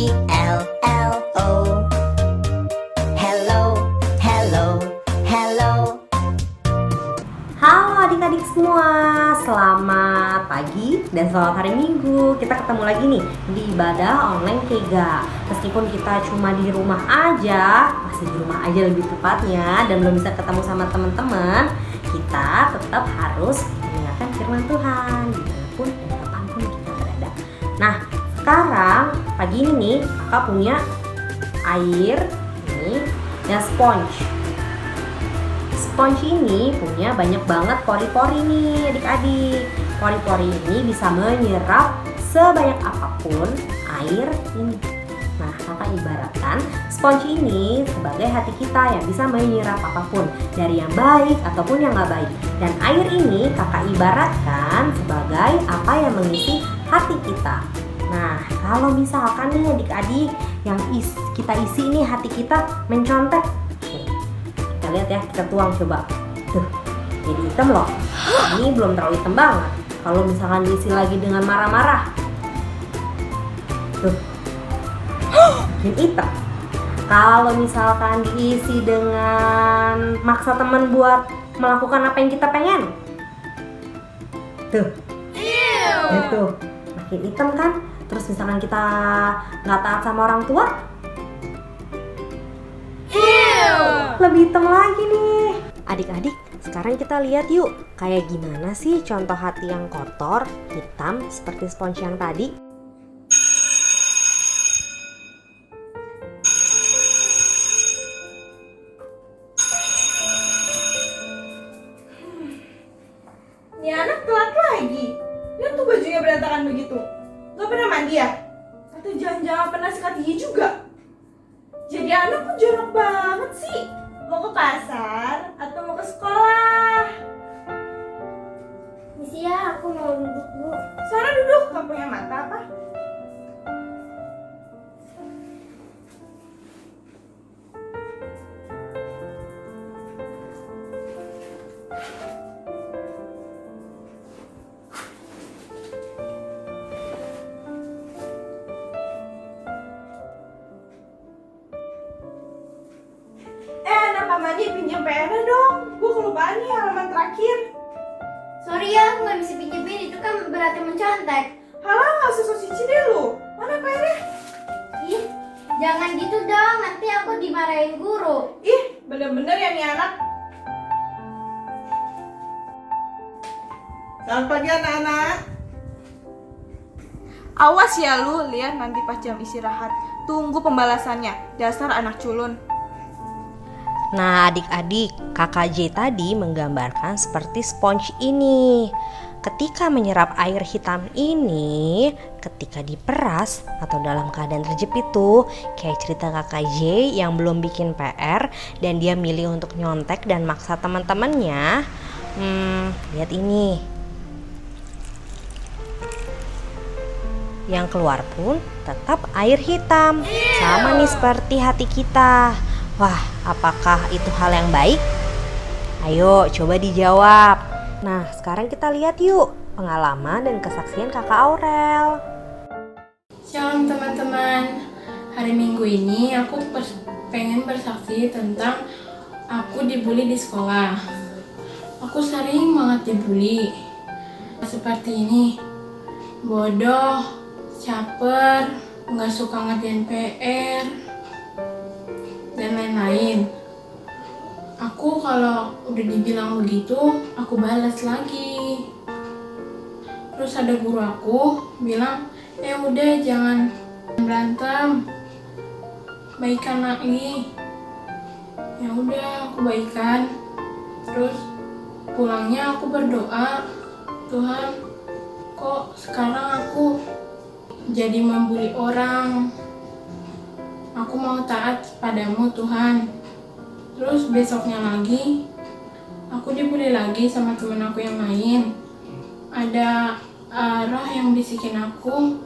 E-L-L-O. Hello, hello, hello. Halo adik-adik semua, selamat pagi dan selamat hari Minggu. Kita ketemu lagi nih di ibadah online Kega. Meskipun kita cuma di rumah aja, masih di rumah aja lebih tepatnya, dan belum bisa ketemu sama teman-teman, kita tetap harus mendengarkan firman Tuhan dimanapun dan kapanpun kita berada. Nah, sekarang pagi ini nih kakak punya air ini dan sponge. Sponge ini punya banyak banget pori-pori nih adik-adik. Pori-pori ini bisa menyerap sebanyak apapun air ini. Nah, kakak ibaratkan sponge ini sebagai hati kita yang bisa menyerap apapun, dari yang baik ataupun yang gak baik. Dan air ini kakak ibaratkan sebagai apa yang mengisi hati kita. Nah, kalau misalkan nih adik-adik yang kita isi ini hati kita mencontek, kita lihat ya, kita tuang coba. Tuh, jadi hitam loh. Ini belum terlalu hitam banget. Kalau misalkan diisi lagi dengan marah-marah, tuh, makin hitam. Kalau misalkan diisi dengan maksa teman buat melakukan apa yang kita pengen, tuh, itu makin hitam kan. Terus misalkan kita nggak taat sama orang tua, lebih hitam lagi nih. Adik-adik, sekarang kita lihat yuk, kayak gimana sih contoh hati yang kotor, hitam, seperti spons yang tadi. Ini anak telat lagi. Lihat tuh bajunya berantakan begitu. Gak pernah mandi ya? Atau jangan-jangan pernah sikat gigi juga? Jadi anak kok jorok banget sih. Mau ke pasar atau mau ke sekolah? Misi ya, aku mau duduk dulu. Sana duduk, gak punya mata apa? Anak Mandi pinjam PR-nya dong. Gue kelupaan nih halaman terakhir. Sorry ya, aku nggak bisa pinjemin, itu kan berarti mencontek. Halah, gak usah sosici deh lu. Mana PR-nya? Ih, jangan gitu dong, nanti aku dimarahin guru. Ih, bener-bener ya nih anak. Selamat pagi anak-anak. Awas ya lu, lihat nanti pas jam istirahat. Tunggu pembalasannya, dasar anak culun. Nah adik-adik, kakak J tadi menggambarkan seperti sponge ini. Ketika menyerap air hitam ini, ketika diperas atau dalam keadaan terjepit tuh, kayak cerita kakak J yang belum bikin PR dan dia milih untuk nyontek dan maksa teman-temannya. Lihat ini. Yang keluar pun tetap air hitam. Sama nih seperti hati kita. Wah, apakah itu hal yang baik? Ayo, coba dijawab. Nah, sekarang kita lihat yuk pengalaman dan kesaksian kakak Aurel. Shalom teman-teman. Hari Minggu ini aku pengen bersaksi tentang aku dibully di sekolah. Aku sering banget dibully. Seperti ini. Bodoh, caper, gak suka ngerjain PR, dan lain-lain. Aku kalau udah dibilang begitu, aku balas lagi. Terus ada guru aku bilang, udah jangan berantem, baikan lagi. Ya udah, aku baikan. Terus pulangnya aku berdoa, Tuhan, kok sekarang aku jadi membuli orang? Aku mau taat padamu Tuhan. Terus besoknya lagi aku dibully lagi sama temen aku yang lain. Ada roh yang bisikin aku,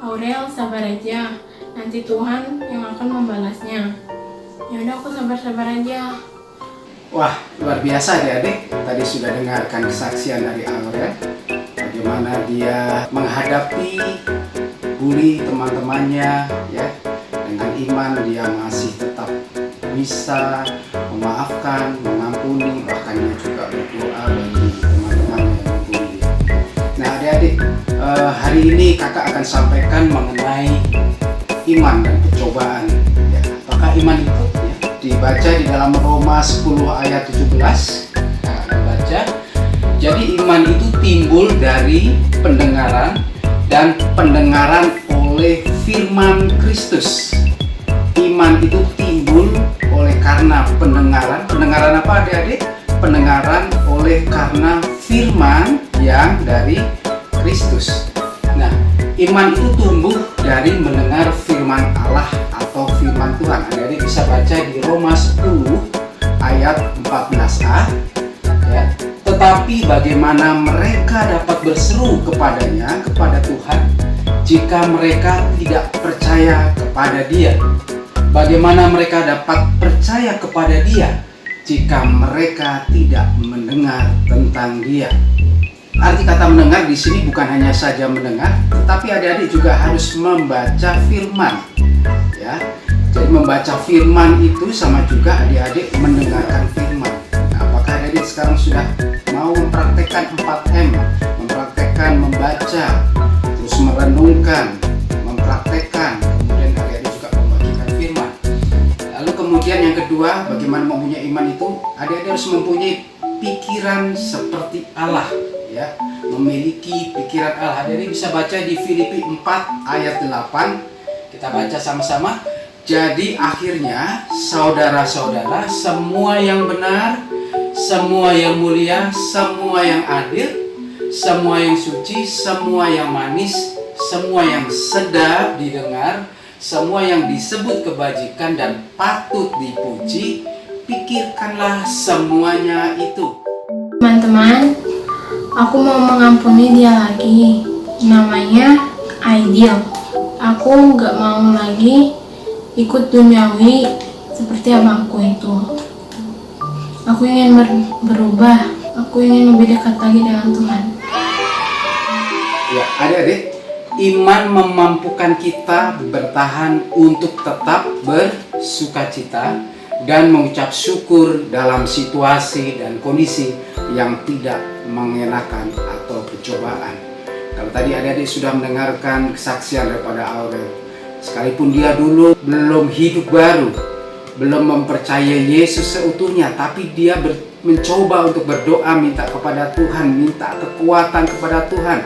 Aurel sabar aja, nanti Tuhan yang akan membalasnya. Ya udah, aku sabar-sabar aja. Wah, luar biasa adik-adik. Tadi sudah dengarkan kesaksian dari Aurel, bagaimana dia menghadapi bully teman-temannya, ya. dengan iman dia masih tetap bisa memaafkan, mengampuni, bahkan dia juga berdoa bagi teman-teman yang membuli dia. Nah adik-adik, hari ini kakak akan sampaikan mengenai iman dan percobaan. Ya, apakah iman itu? Ya, dibaca di dalam Roma 10 ayat 17. Nah, baca. Jadi iman itu timbul dari pendengaran dan pendengaran oleh firman Kristus. Iman itu timbul oleh karena pendengaran. Pendengaran apa adik-adik? Pendengaran oleh karena firman yang dari Kristus. Nah, iman itu tumbuh dari mendengar firman Allah atau firman Tuhan. Adik-adik bisa baca di Roma 10 ayat 14a. Ya. Tetapi bagaimana mereka dapat berseru kepadanya, kepada Tuhan, jika mereka tidak percaya kepada Dia? Bagaimana mereka dapat percaya kepada Dia jika mereka tidak mendengar tentang Dia? Arti kata mendengar di sini bukan hanya saja mendengar, tetapi adik-adik juga harus membaca firman. Ya, jadi membaca firman itu sama juga adik-adik mendengarkan firman. Nah, apakah adik-adik sekarang sudah mau mempraktekkan 4M? Mempraktekkan membaca, terus merenungkan, mempraktekkan, kemudian adik-adik juga membagikan firman. Lalu kemudian yang kedua, bagaimana mempunyai iman itu? Adik-adik harus mempunyai pikiran seperti Allah. Ya, memiliki pikiran Allah. Adik-adik bisa baca di Filipi 4 ayat 8. Kita baca sama-sama. Jadi akhirnya saudara-saudara, semua yang benar, semua yang mulia, semua yang adil, semua yang suci, semua yang manis, semua yang sedap didengar, semua yang disebut kebajikan dan patut dipuji, pikirkanlah semuanya itu. Teman-teman, aku mau mengampuni dia lagi. Namanya Aidil. Aku gak mau lagi ikut duniawi seperti abangku itu. Aku ingin berubah. Aku ingin lebih dekat lagi dengan Tuhan. Ya, adik-adik, iman memampukan kita bertahan untuk tetap bersukacita dan mengucap syukur dalam situasi dan kondisi yang tidak mengenakan atau pencobaan. Kalau tadi adik-adik sudah mendengarkan kesaksian daripada Aurel, sekalipun dia dulu belum hidup baru, belum mempercayai Yesus seutuhnya, tapi dia mencoba untuk berdoa, minta kepada Tuhan, minta kekuatan kepada Tuhan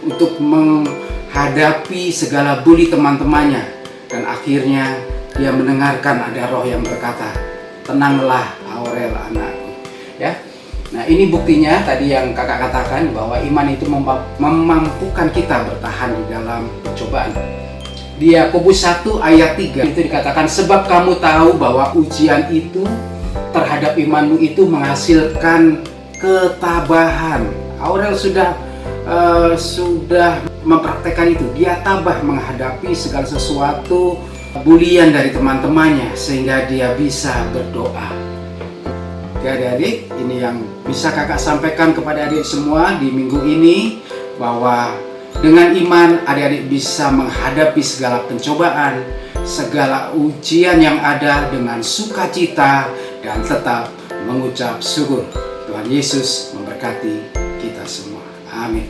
untuk menghadapi segala bully teman-temannya. Dan akhirnya dia mendengarkan ada roh yang berkata, tenanglah Aurel anakku. Ya. Nah ini buktinya tadi yang kakak katakan bahwa iman itu memampukan kita bertahan di dalam percobaan. Di Yakobus 1 ayat 3 itu dikatakan, sebab kamu tahu bahwa ujian itu terhadap imanmu itu menghasilkan ketabahan. Aurel sudah mempraktekkan itu. Dia tabah menghadapi segala sesuatu bulian dari teman-temannya sehingga dia bisa berdoa. Adik-adik, ini yang bisa kakak sampaikan kepada adik semua di minggu ini, bahwa dengan iman adik-adik bisa menghadapi segala pencobaan, segala ujian yang ada dengan sukacita dan tetap mengucap syukur. Tuhan Yesus memberkati kita semua. Amin.